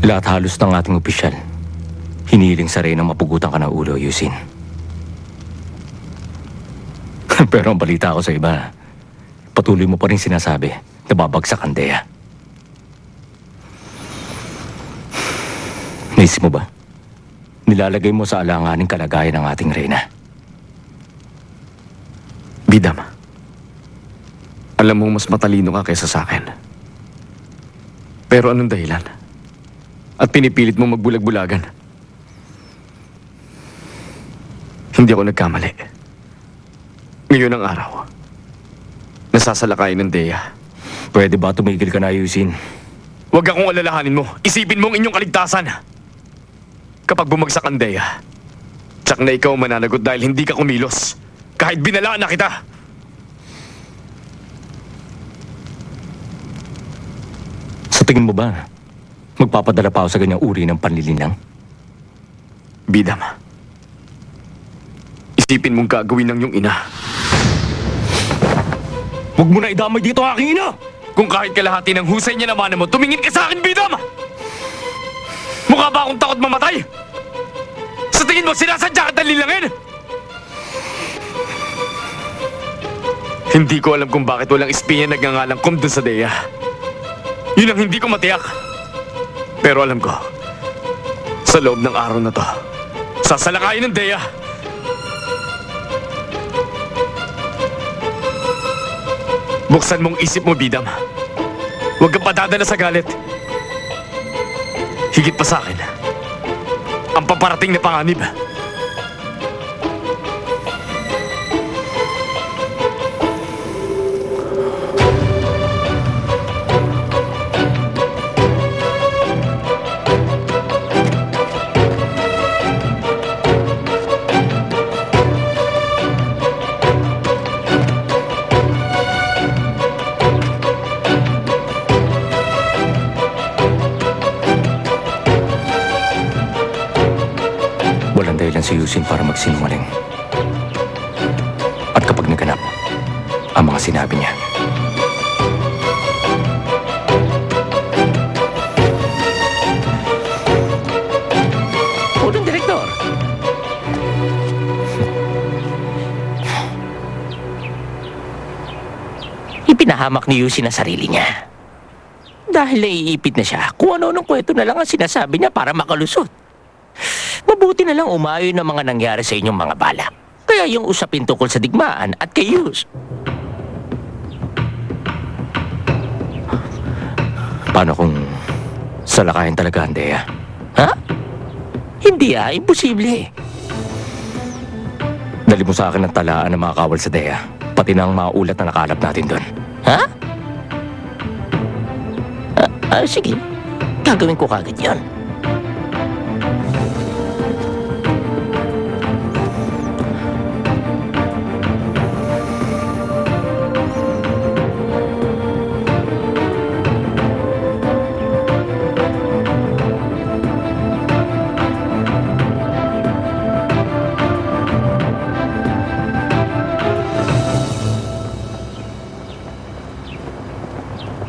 Lahat halos ng ating opisyal, hinihiling sa Reyna mapugutan ka ng ulo, Yusin. Pero ang balita ko sa iba, patuloy mo pa rin sinasabi na babagsak ang Dea. Naisip mo ba? Nilalagay mo sa alanganing kalagayan ng ating Reyna. Bidam, alam mo mas matalino ka kaysa sa akin. Pero anong dahilan? At pinipilit mo magbulag-bulagan? Hindi ako nagkamali. Ngayon ang araw, nasasalakayin ng Dea. Pwede ba tumigil ka na, Yusin? Huwag akong alalahanin mo. Isipin mo ang inyong kaligtasan. Kapag bumagsak ang Dea, tsak na ikaw mananagot dahil hindi ka kumilos. Kahit binalaan na kita. Sa tingin mo ba, magpapadala pa ako sa ganyang uri ng panlilinlang? Bidam, isipin mong gagawin ng iyong ina. Huwag mo na idamay dito aking ina! Kung kahit kalahati ng husay niya naman mo, tumingin ka sa akin, Bidam! Mukha ba akong takot mamatay? Sa tingin mo, sinasadya kita lilangin? Hindi ko alam kung bakit walang espinya nagngangalang Kom dun sa Dea. Yun ang hindi ko matiyak. Pero alam ko, sa loob ng araw na to, sasalakayin ng Dea. Buksan mong isip mo, Bidam. Huwag kang padadala sa galit. Higit pa sa akin, ang paparating na panganib. Walang dahilan si Yusin para magsinungaling. At kapag naganap, ang mga sinabi niya. Unang direktor! Ipinahamak ni Yusin ang sarili niya. Dahil naiipit na siya, kung ano-anong kwento na lang ang sinasabi niya para makalusot. Mabuti na lang umayon ng mga nangyari sa inyong mga balak. Kaya yung usapin tungkol sa digmaan at kay Yus. Paano kung salakayin talaga ang Dea? Ha? Hindi imposible. Dali mo sa akin ang talaan ng mga kawal sa Dea. Pati na ang mga ulat na nakalap natin doon. Ha? Sige. Gagawin ko kagad yan.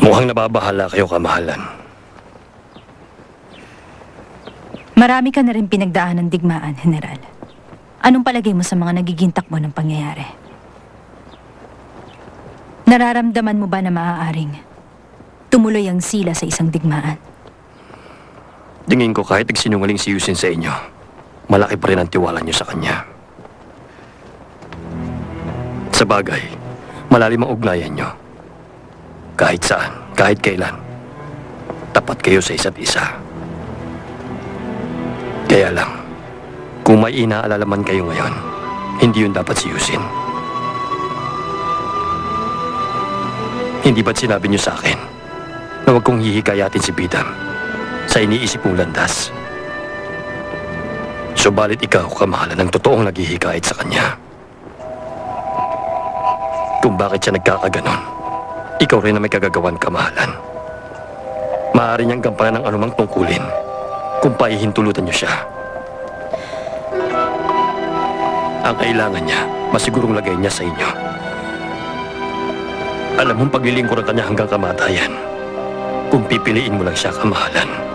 Mukhang nababahala kayo, kamahalan. Marami ka na rin pinagdaan ng digmaan, General. Anong palagay mo sa mga nagiging takbo ng pangyayari? Nararamdaman mo ba na maaaring tumuloy ang sila sa isang digmaan? Tingin ko kahit nagsinungaling si Yusin sa inyo, malaki pa rin ang tiwala niyo sa kanya. Sa bagay, malalim ang ugnayan niyo. Kahit saan, kahit kailan, tapat kayo sa isa't isa. Kaya lang, kung may inaalalaman kayo ngayon, hindi yun dapat si Yusin. Hindi ba't sinabi niyo sa akin na huwag kong hihikayatin si Bidam sa iniisip mong landas? Subalit ikaw, kamahalan, ang totoong naghihikayat sa kanya. Kung bakit siya nagkakaganon, ikaw rin na may kagagawan, kamahalan. Maaari niyang gampanan ng anumang tungkulin kung paihintulutan niyo siya. Ang kailangan niya, masigurong lagay niya sa inyo. Alam mong paglilingkuran ka niya hanggang kamatayan kung pipiliin mo lang siya, kamahalan.